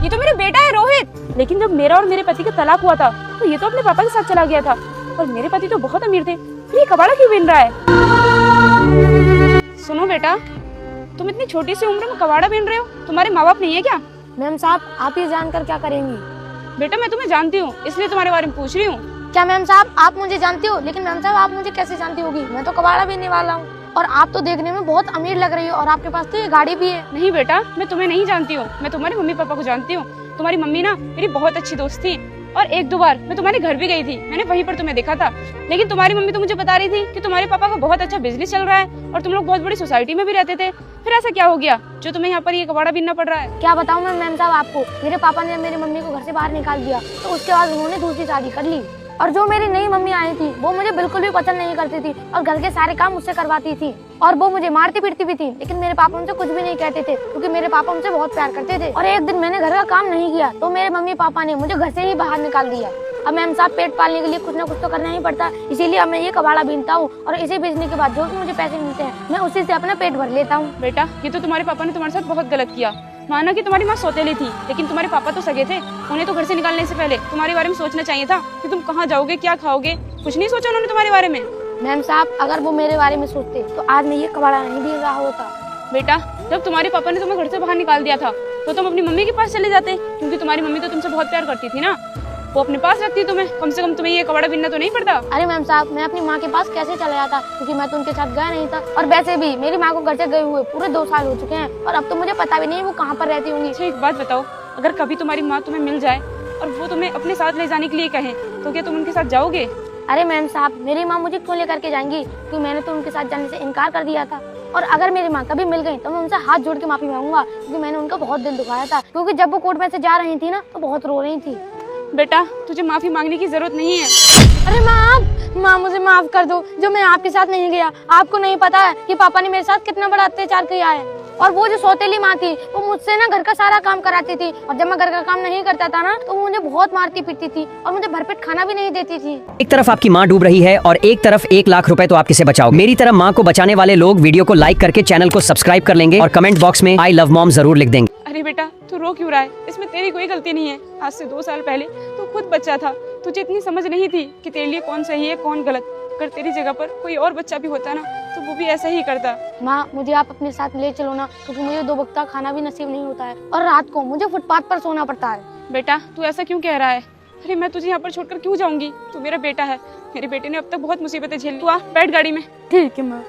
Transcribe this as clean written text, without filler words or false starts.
ये तो मेरा बेटा है रोहित। लेकिन जब मेरा और मेरे पति का तलाक हुआ था तो ये तो अपने पापा के साथ चला गया था। और मेरे पति तो बहुत अमीर थे, फिर ये कबाड़ा क्यों बीन रहा है? सुनो बेटा, तुम इतनी छोटी सी उम्र में कबाड़ा बीन रहे हो, तुम्हारे माँ बाप नहीं है क्या? मैम साहब, आप ये जानकर क्या करेंगी? बेटा मैं तुम्हें जानती हूँ, इसलिए तुम्हारे बारे में पूछ रही हूँ। क्या मैम साहब, आप मुझे जानती हो? लेकिन मैम साहब, आप मुझे कैसे जानती होगी? मैं तो कबाड़ा बीनने वाला हूँ और आप तो देखने में बहुत अमीर लग रही हो और आपके पास तो ये गाड़ी भी है। नहीं बेटा, मैं तुम्हें नहीं जानती हूँ, मैं तुम्हारे मम्मी पापा को जानती हूँ। तुम्हारी मम्मी ना मेरी बहुत अच्छी दोस्त थी और एक दो बार मैं तुम्हारे घर भी गई थी, मैंने वहीं पर तुम्हें देखा था। लेकिन तुम्हारी मम्मी तो मुझे बता रही थी कि तुम्हारे पापा का बहुत अच्छा बिजनेस चल रहा है और तुम लोग बहुत बड़ी सोसाइटी में भी रहते थे। फिर ऐसा क्या हो गया जो तुम्हें यहाँ पर ये कबाड़ा बीनना पड़ रहा है? क्या बताऊँ मैं मैम साहब आपको, मेरे पापा ने मेरी मम्मी को घर से बाहर निकाल दिया तो उसके बाद उन्होंने दूसरी शादी कर ली। और जो मेरी नई मम्मी आई थी वो मुझे बिल्कुल भी पसंद नहीं करती थी और घर के सारे काम मुझसे करवाती थी और वो मुझे मारती पीटती भी थी। लेकिन मेरे पापा उनसे कुछ भी नहीं कहते थे क्योंकि मेरे पापा उनसे बहुत प्यार करते थे। और एक दिन मैंने घर का काम नहीं किया तो मेरे मम्मी पापा ने मुझे घर से ही बाहर निकाल दिया। अब मैम साहब, पेट पालने के लिए कुछ ना कुछ तो करना ही पड़ता है, इसीलिए अब मैं ये कबाड़ा बीनता हूँ और इसे बेचने के बाद जो भी मुझे पैसे मिलते हैं मैं उसी से अपना पेट भर लेता हूँ। बेटा ये तो तुम्हारे पापा ने तुम्हारे साथ बहुत गलत किया। माना कि तुम्हारी माँ सौतेली थी, लेकिन तुम्हारे पापा तो सगे थे। उन्हें तो घर से निकालने से पहले तुम्हारे बारे में सोचना चाहिए था कि तुम कहाँ जाओगे, क्या खाओगे। कुछ नहीं सोचा उन्होंने तुम्हारे बारे में। मैम साहब, अगर वो मेरे बारे में सोचते तो आज मैं ये कबाड़ा नहीं बीन रहा होता। बेटा जब तुम्हारे पापा ने तुम्हें घर से बाहर निकाल दिया था तो तुम अपनी मम्मी के पास चले जाते, क्योंकि तुम्हारी मम्मी तो तुमसे बहुत प्यार करती थी ना, वो अपने पास रखती तुम्हें। कम से कम तुम्हें ये कबाड़ा बीनना तो नहीं पड़ता। अरे मैम साहब, मैं अपनी माँ के पास कैसे चला जाता क्योंकि मैं तो उनके साथ गया नहीं था। और वैसे भी मेरी माँ को घर से गए हुए पूरे 2 साल हो चुके हैं और अब तो मुझे पता भी नहीं वो कहाँ पर रहती होंगी। अच्छा एक बात बताओ, अगर कभी तुम्हारी माँ तुम्हें मिल जाए और वो तुम्हें अपने साथ ले जाने के लिए कहे तो क्या तुम उनके साथ जाओगे? अरे मैम साहब, मेरी माँ मुझे क्यों लेकर के जाएंगी क्योंकि मैंने तो उनके साथ जाने से इनकार कर दिया था। और अगर मेरी माँ कभी मिल गई तो मैं उनसे हाथ जोड़ के माफी मांगूंगा क्योंकि मैंने उनका बहुत दिल दुखाया था। क्योंकि जब वो कोर्ट में से जा रही थी ना तो बहुत रो रही थी। बेटा तुझे माफी मांगने की जरूरत नहीं है। अरे माँ मुझे माफ कर दो, जो मैं आपके साथ नहीं गया। आपको नहीं पता है कि पापा ने मेरे साथ कितना बड़ा अत्याचार किया है। और वो जो सौतेली माँ थी वो मुझसे ना घर का सारा काम कराती थी और जब मैं घर का काम नहीं करता था ना तो वो मुझे बहुत मारती पीटती थी और मुझे भरपेट खाना भी नहीं देती थी। एक तरफ आपकी माँ डूब रही है और एक तरफ 1 लाख रुपए तो आप किसे बचाओ। मेरी तरह माँ को बचाने वाले लोग वीडियो को लाइक करके चैनल को सब्सक्राइब कर लेंगे और कमेंट बॉक्स में आई लव मॉम जरूर लिख देंगे। अरे बेटा तू रो क्यों रहा है? इसमें तेरी कोई गलती नहीं है। आज से 2 साल पहले तू खुद बच्चा था, तुझे इतनी समझ नहीं थी कि तेरे लिए कौन सही है कौन गलत। अगर तेरी जगह पर कोई और बच्चा भी होता ना तो वो भी ऐसा ही करता। माँ, मुझे आप अपने साथ ले चलो ना क्योंकि मुझे 2 वक्त का खाना भी नसीब नहीं होता है और रात को मुझे फुटपाथ पर सोना पड़ता है। बेटा तू ऐसा क्यों कह रहा है? अरे मैं तुझे यहाँ पर छोड़कर क्यों जाऊंगी? तू मेरा बेटा है, मेरे बेटे ने अब तक बहुत मुसीबतें झेली। तू आ बैठ गाड़ी में। ठीक है माँ।